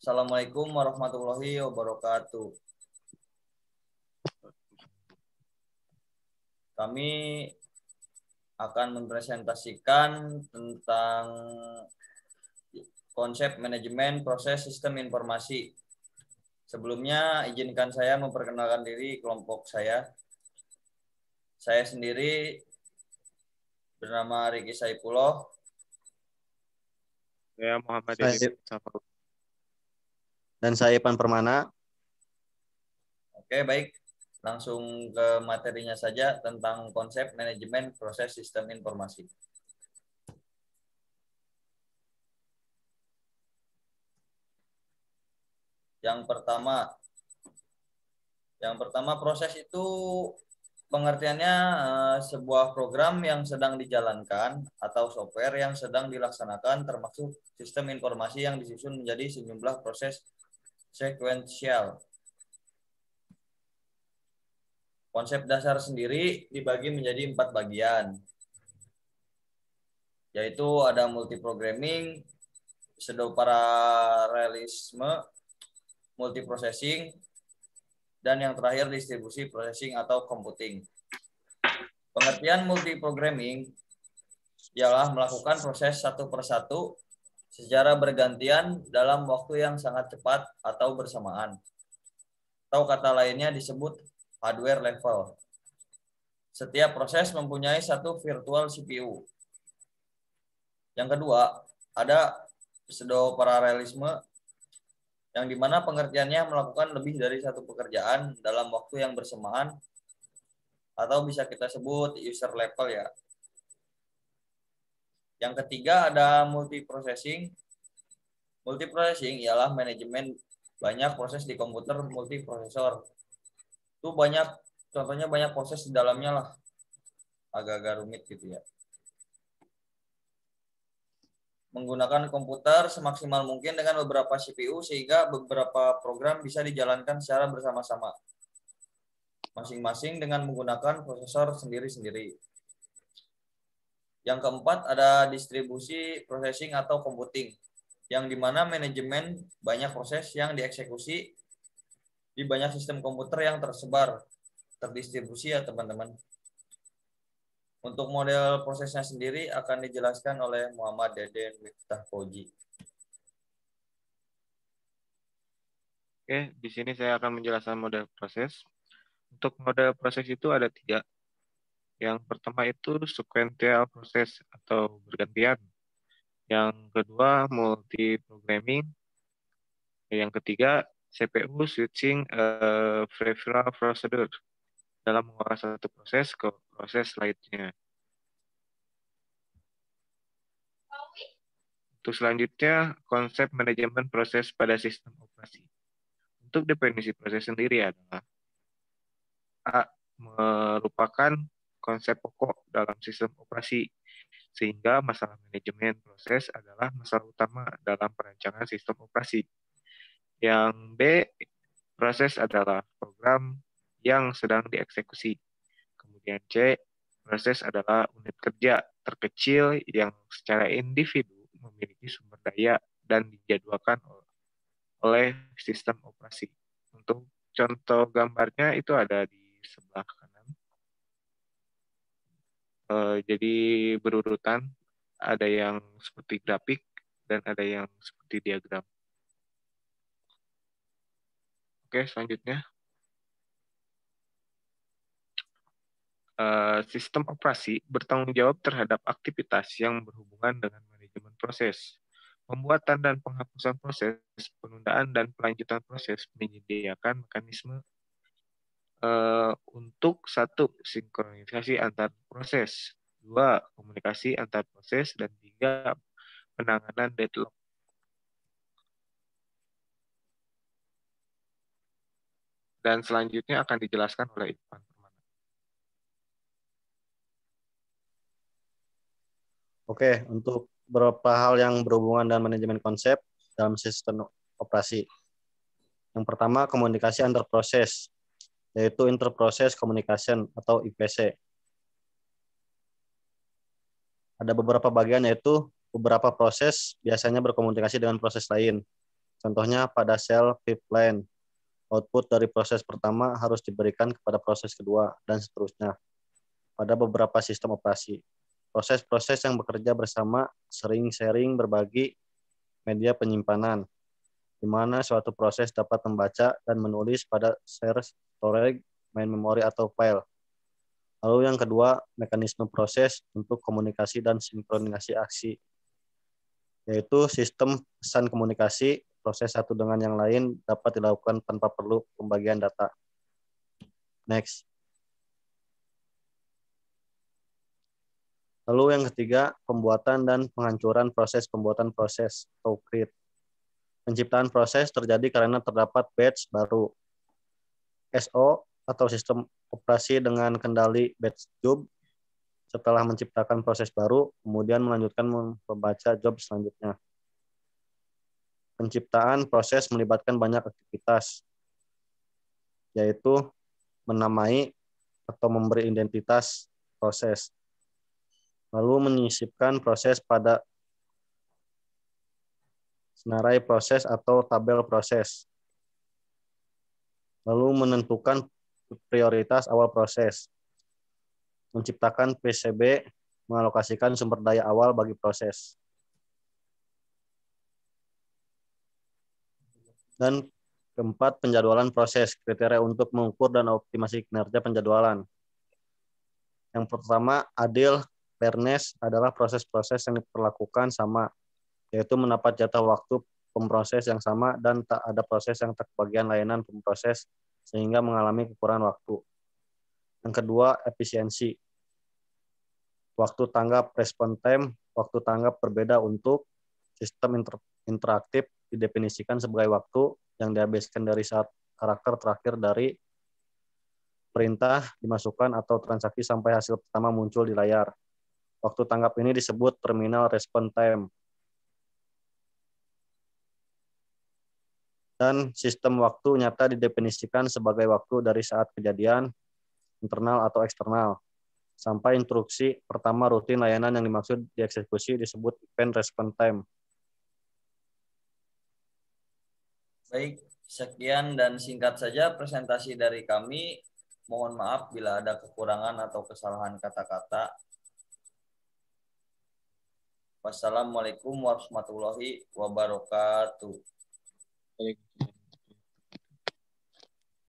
Assalamualaikum warahmatullahi wabarakatuh. Kami akan mempresentasikan tentang konsep manajemen proses sistem informasi. Sebelumnya, izinkan saya memperkenalkan diri kelompok saya. Saya sendiri bernama Riki Saipullah. Saya Muhammad Saya, Edi Safar. dan saya Ipan Permana. Oke, baik. Langsung ke materinya saja tentang konsep manajemen proses sistem informasi. Yang pertama proses itu pengertiannya sebuah program yang sedang dijalankan atau software yang sedang dilaksanakan termasuk sistem informasi yang disusun menjadi sejumlah proses sekuensial. Konsep dasar sendiri dibagi menjadi 4 bagian, yaitu ada multiprogramming, pseudoparallelisme, multiprocessing, dan yang terakhir distribusi processing atau computing. Pengertian multiprogramming ialah melakukan proses satu persatu secara bergantian dalam waktu yang sangat cepat atau bersamaan. Atau kata lainnya disebut hardware level. Setiap proses mempunyai satu virtual CPU. Yang kedua, ada pseudoparallelisme yang dimana pengertiannya melakukan lebih dari satu pekerjaan dalam waktu yang bersamaan atau bisa kita sebut user level ya. Yang ketiga ada multiprocessing. Multiprocessing ialah manajemen banyak proses di komputer multiprosesor. Itu contohnya banyak proses di dalamnya lah. Agak-agak rumit gitu ya. Menggunakan komputer semaksimal mungkin dengan beberapa CPU sehingga beberapa program bisa dijalankan secara bersama-sama. Masing-masing dengan menggunakan prosesor sendiri-sendiri. Yang keempat ada distribusi processing atau computing, yang dimana manajemen banyak proses yang dieksekusi di banyak sistem komputer yang terdistribusi ya teman-teman. Untuk model prosesnya sendiri akan dijelaskan oleh Muhammad Deden Miftah Fauji. Oke, di sini saya akan menjelaskan model proses. Untuk model proses itu ada 3. Yang pertama itu sequential proses atau bergantian. Yang kedua multiprogramming. Yang ketiga CPU switching preferential procedure dalam mengolah satu proses ke proses lainnya. Untuk selanjutnya, konsep manajemen proses pada sistem operasi. Untuk definisi proses sendiri adalah A. Merupakan konsep pokok dalam sistem operasi, sehingga masalah manajemen proses adalah masalah utama dalam perancangan sistem operasi. Yang B. Proses adalah program yang sedang dieksekusi. Kemudian C. Proses adalah unit kerja terkecil yang secara individu memiliki sumber daya dan dijadwalkan oleh sistem operasi. Untuk contoh gambarnya itu ada di sebelah kanan. Jadi berurutan, ada yang seperti grafik dan ada yang seperti diagram. Oke, selanjutnya. Sistem operasi bertanggung jawab terhadap aktivitas yang berhubungan dengan manajemen proses. Pembuatan dan penghapusan proses, penundaan dan pelanjutan proses menyediakan mekanisme untuk 1. Sinkronisasi antar proses, 2. Komunikasi antar proses, dan 3. Penanganan deadlock. Dan selanjutnya akan dijelaskan oleh Ipan. Oke, untuk beberapa hal yang berhubungan dengan manajemen konsep dalam sistem operasi. Yang pertama, komunikasi antar proses, yaitu interprocess communication atau IPC. Ada beberapa bagian, yaitu beberapa proses biasanya berkomunikasi dengan proses lain. Contohnya pada sel pipeline, output dari proses pertama harus diberikan kepada proses kedua, dan seterusnya. Pada beberapa sistem operasi, proses-proses yang bekerja bersama sering sharing berbagi media penyimpanan, di mana suatu proses dapat membaca dan menulis pada share storage, main memory atau file. Lalu yang kedua, mekanisme proses untuk komunikasi dan sinkronisasi aksi, yaitu sistem pesan komunikasi, proses satu dengan yang lain dapat dilakukan tanpa perlu pembagian data. Next. Lalu yang ketiga, pembuatan dan penghancuran proses pembuatan proses atau create. Penciptaan proses terjadi karena terdapat batch baru. SO atau sistem operasi dengan kendali batch job setelah menciptakan proses baru, kemudian melanjutkan membaca job selanjutnya. Penciptaan proses melibatkan banyak aktivitas, yaitu menamai atau memberi identitas proses, lalu menyisipkan proses pada senarai proses atau tabel proses, lalu menentukan prioritas awal proses, menciptakan PCB, mengalokasikan sumber daya awal bagi proses. Dan keempat, penjadwalan proses, kriteria untuk mengukur dan optimasi kinerja penjadwalan. Yang pertama, adil, fairness adalah proses-proses yang diperlakukan sama, yaitu mendapat jatah waktu pemproses yang sama dan tak ada proses yang tak kebagian layanan pemproses sehingga mengalami kekurangan waktu. Yang kedua, efisiensi. Waktu tanggap respon time, waktu tanggap berbeda untuk sistem interaktif didefinisikan sebagai waktu yang dihabiskan dari saat karakter terakhir dari perintah dimasukkan atau transaksi sampai hasil pertama muncul di layar. Waktu tanggap ini disebut terminal response time. Dan sistem waktu nyata didefinisikan sebagai waktu dari saat kejadian, internal atau eksternal, sampai instruksi pertama rutin layanan yang dimaksud dieksekusi disebut event response time. Baik, sekian dan singkat saja presentasi dari kami. Mohon maaf bila ada kekurangan atau kesalahan kata-kata. Wassalamualaikum warahmatullahi wabarakatuh. Baik.